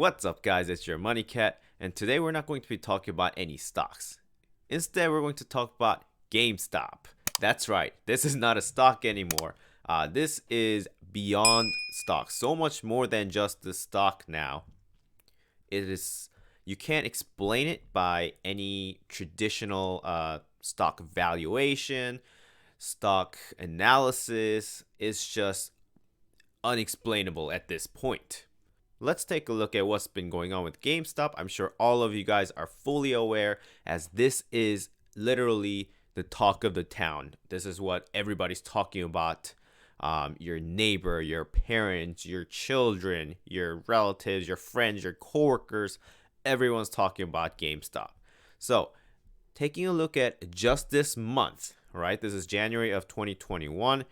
What's up, guys? It's your Money Cat, and today we're not going to be talking about any stocks. Instead, we're going to talk about GameStop. That's right, this is not a stock anymore. This is beyond stock, so much more than just the stock now. It is You can't explain it by any traditional stock valuation, stock analysis. It's just unexplainable at this point. Let's take a look at what's been going on with GameStop. I'm sure all of you guys are fully aware, as this is literally the talk of the town. This is what everybody's talking about. Your neighbor, your parents, your children, your relatives, your friends, your coworkers, everyone's talking about GameStop. So, taking a look at just this month, right? This is January of 2021.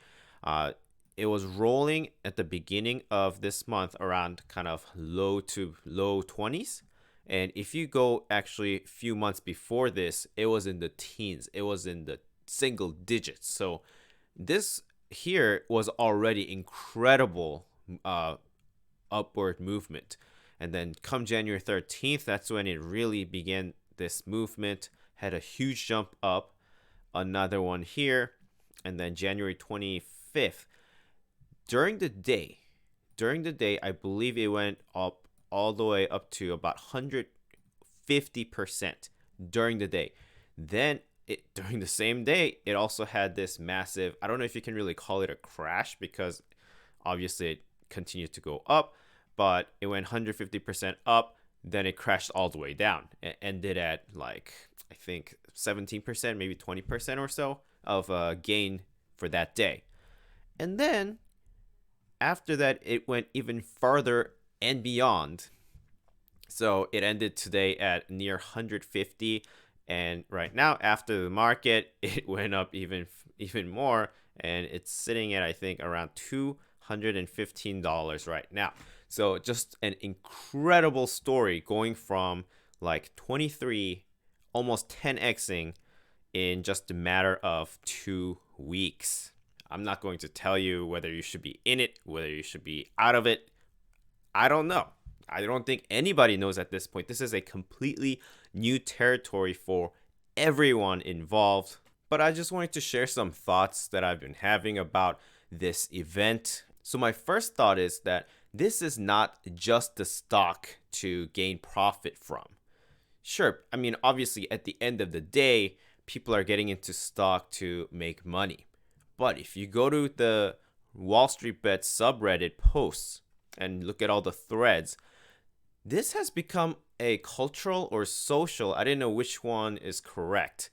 It was rolling at the beginning of this month around kind of low to low 20s. And if you go actually a few months before this, it was in the teens. It was in the single digits. So this here was already incredible upward movement. And then come January 13th, that's when it really began this movement, had a huge jump up, another one here, and then January 25th. During the day, I believe it went up all the way up to about 150% during the day. Then during the same day, it also had this massive, I don't know if you can really call it a crash because obviously it continued to go up, but it went 150% up, then it crashed all the way down. It ended at like, I think 17%, maybe 20% or so of gain for that day. And then after that, it went even farther and beyond. So it ended today at near 150. And right now, after the market, it went up even more. And it's sitting at, I think, around $215 right now. So just an incredible story going from like 23, almost 10xing in just a matter of 2 weeks. I'm not going to tell you whether you should be in it, whether you should be out of it. I don't know. I don't think anybody knows at this point. This is a completely new territory for everyone involved. But I just wanted to share some thoughts that I've been having about this event. So my first thought is that this is not just the stock to gain profit from. Sure, I mean, obviously at the end of the day, people are getting into stock to make money. But if you go to the Wall Street Bets subreddit posts and look at all the threads, this has become a cultural or social, I didn't know which one is correct,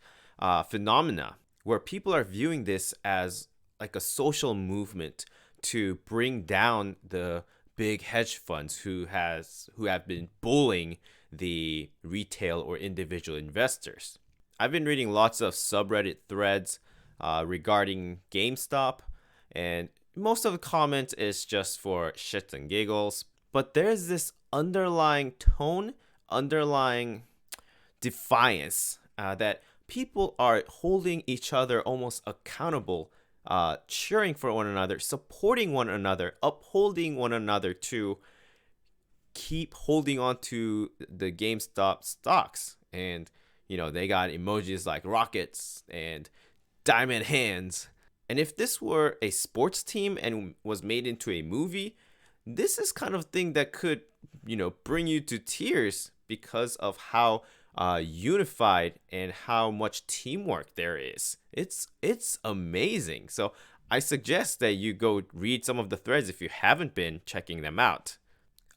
phenomena where people are viewing this as like a social movement to bring down the big hedge funds who have been bullying the retail or individual investors. I've been reading lots of subreddit threads regarding GameStop, and most of the comments is just for shits and giggles, but there's this underlying tone, underlying defiance that people are holding each other almost accountable, cheering for one another, supporting one another, upholding one another to keep holding on to the GameStop stocks. And they got emojis like rockets and diamond hands. And if this were a sports team and was made into a movie, this is kind of thing that could, bring you to tears because of how unified and how much teamwork there is. It's amazing. So I suggest that you go read some of the threads if you haven't been checking them out.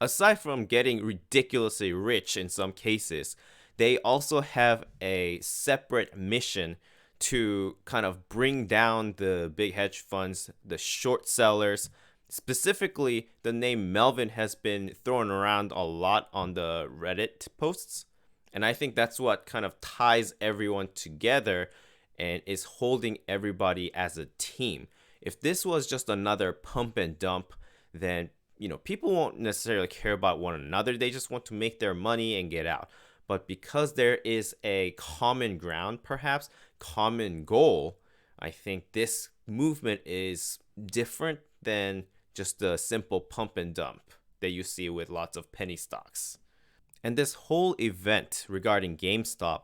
Aside from getting ridiculously rich in some cases, they also have a separate mission to kind of bring down the big hedge funds, the short sellers. Specifically, the name Melvin has been thrown around a lot on the Reddit posts. And I think that's what kind of ties everyone together and is holding everybody as a team. If this was just another pump and dump, then people won't necessarily care about one another. They just want to make their money and get out. But because there is a common ground, perhaps common goal, I think this movement is different than just a simple pump and dump. that you see with lots of penny stocks. And this whole event regarding GameStop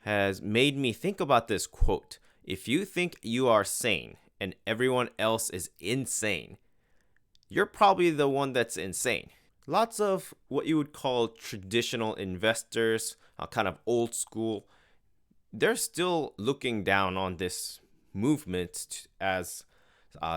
has made me think about this quote: if you think you are sane and everyone else is insane, you're probably the one that's insane. Lots of what you would call traditional investors, kind of old school, they're still looking down on this movement as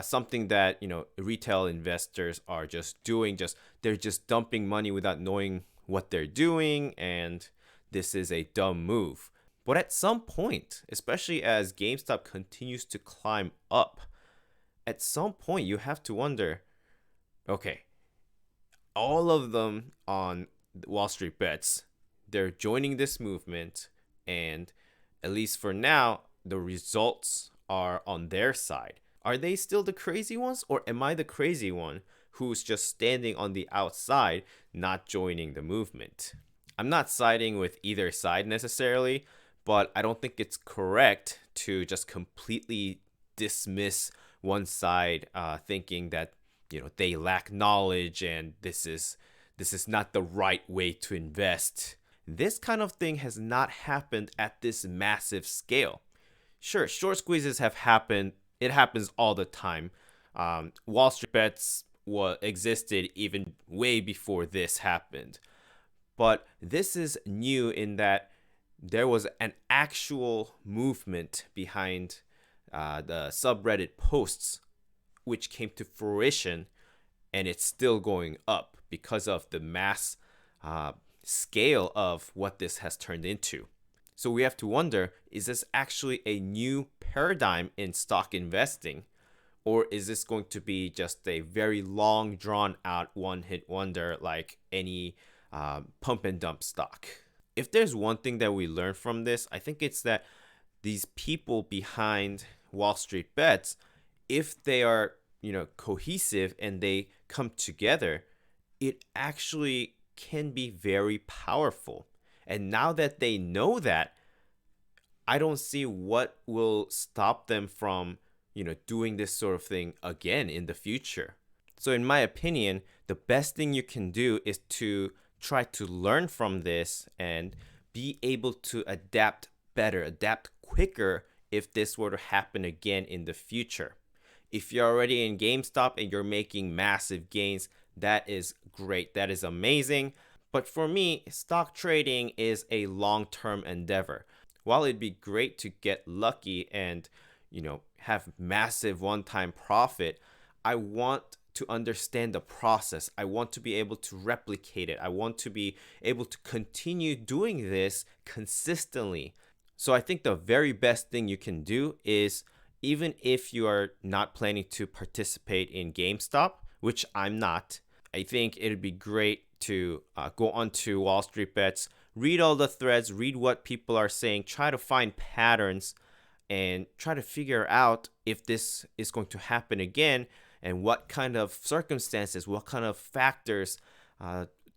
something that retail investors are just doing. They're just dumping money without knowing what they're doing, and this is a dumb move. But at some point, especially as GameStop continues to climb up, at some point you have to wonder, okay, all of them on Wall Street Bets, they're joining this movement, and at least for now, the results are on their side. Are they still the crazy ones, or am I the crazy one who's just standing on the outside, not joining the movement? I'm not siding with either side necessarily, but I don't think it's correct to just completely dismiss one side, thinking that they lack knowledge and this is not the right way to invest. This kind of thing has not happened at this massive scale. Sure, short squeezes have happened. It happens all the time. Wall Street Bets existed even way before this happened. But this is new in that there was an actual movement behind the subreddit posts, which came to fruition, and it's still going up because of the mass scale of what this has turned into. So we have to wonder, is this actually a new paradigm in stock investing? Or is this going to be just a very long, drawn out one-hit wonder like any pump and dump stock? If there's one thing that we learn from this, I think it's that these people behind Wall Street Bets, if they are cohesive and they come together, it actually can be very powerful. And now that they know that, I don't see what will stop them from doing this sort of thing again in the future. So in my opinion, the best thing you can do is to try to learn from this and be able to adapt better, adapt quicker if this were to happen again in the future. If you're already in GameStop and you're making massive gains, that is great. That is amazing. But for me, stock trading is a long-term endeavor. While it'd be great to get lucky and have massive one-time profit, I want to understand the process. I want to be able to replicate it. I want to be able to continue doing this consistently. So I think the very best thing you can do is, even if you are not planning to participate in GameStop, which I'm not, I think it'd be great to go onto Wall Street Bets, read all the threads, read what people are saying, try to find patterns, and try to figure out if this is going to happen again and what kind of circumstances, what kind of factors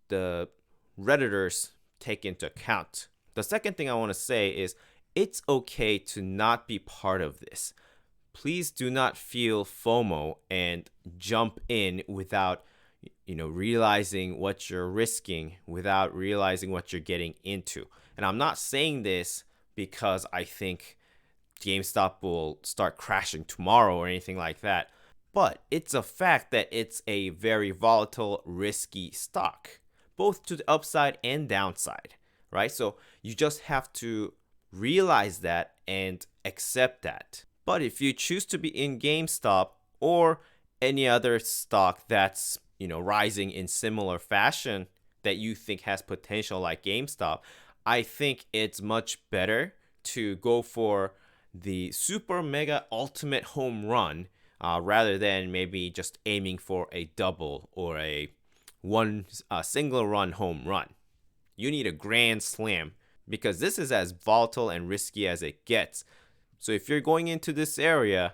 the Redditors take into account. The second thing I want to say is it's okay to not be part of this. Please do not feel FOMO and jump in without realizing what you're risking, without realizing what you're getting into. And I'm not saying this because I think GameStop will start crashing tomorrow or anything like that. But it's a fact that it's a very volatile, risky stock, both to the upside and downside, right? So you just have to realize that and accept that. But if you choose to be in GameStop or any other stock that's rising in similar fashion that you think has potential like GameStop, I think it's much better to go for the super mega ultimate home run rather than maybe just aiming for a double or a single run home run. You need a grand slam because this is as volatile and risky as it gets. So if you're going into this area,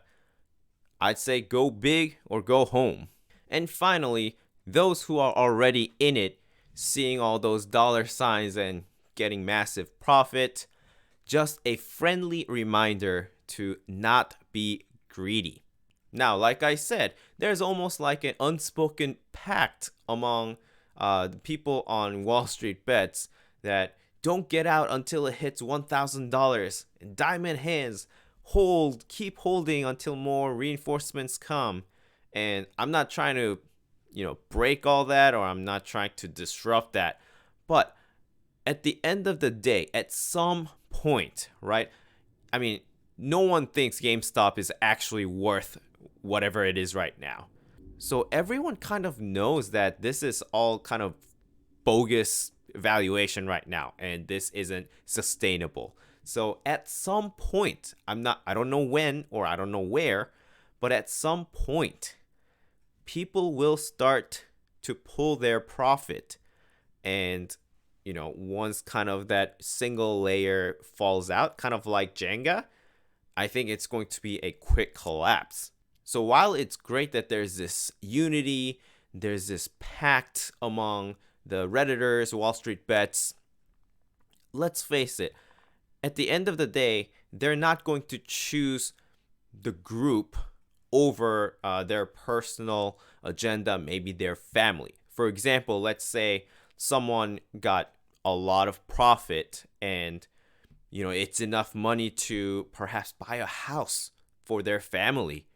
I'd say go big or go home. And finally, those who are already in it, seeing all those dollar signs and getting massive profit, just a friendly reminder to not be greedy. Now, like I said, there's almost like an unspoken pact among the people on Wall Street Bets that don't get out until it hits $1,000. And diamond hands, keep holding until more reinforcements come. And I'm not trying to, break all that, or I'm not trying to disrupt that. But at the end of the day, at some point, right? I mean, no one thinks GameStop is actually worth whatever it is right now. So everyone kind of knows that this is all kind of bogus valuation right now, and this isn't sustainable. So at some point, I don't know when or I don't know where, but at some point, people will start to pull their profit. And, once kind of that single layer falls out, kind of like Jenga, I think it's going to be a quick collapse. So while it's great that there's this unity, there's this pact among the Redditors, Wall Street Bets, let's face it, at the end of the day, they're not going to choose the group over their personal agenda, maybe their family. For example, let's say someone got a lot of profit and it's enough money to perhaps buy a house for their family.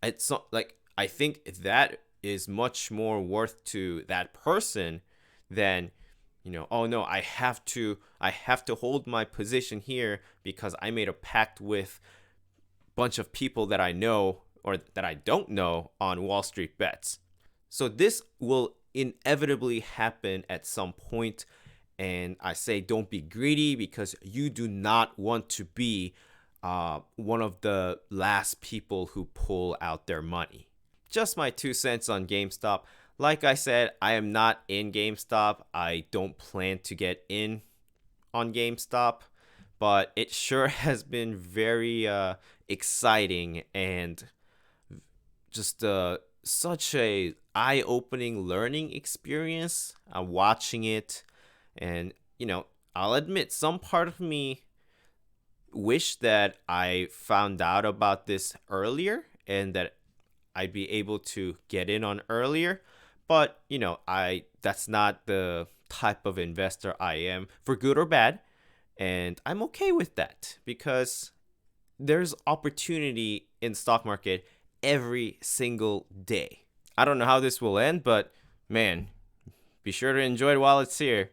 It's not like, I think that is much more worth to that person than, oh no, I have to hold my position here because I made a pact with a bunch of people that I know or that I don't know on Wall Street Bets. So this will inevitably happen at some point. And I say don't be greedy, because you do not want to be one of the last people who pull out their money. Just my 2 cents on GameStop. Like I said, I am not in GameStop. I don't plan to get in on GameStop, but it sure has been very exciting and just such a eye-opening learning experience. I'm watching it, and I'll admit, some part of me wish that I found out about this earlier and that I'd be able to get in on earlier. But I that's not the type of investor I am, for good or bad, and I'm okay with that because there's opportunity in the stock market every single day. I don't know how this will end, but man, be sure to enjoy it while it's here.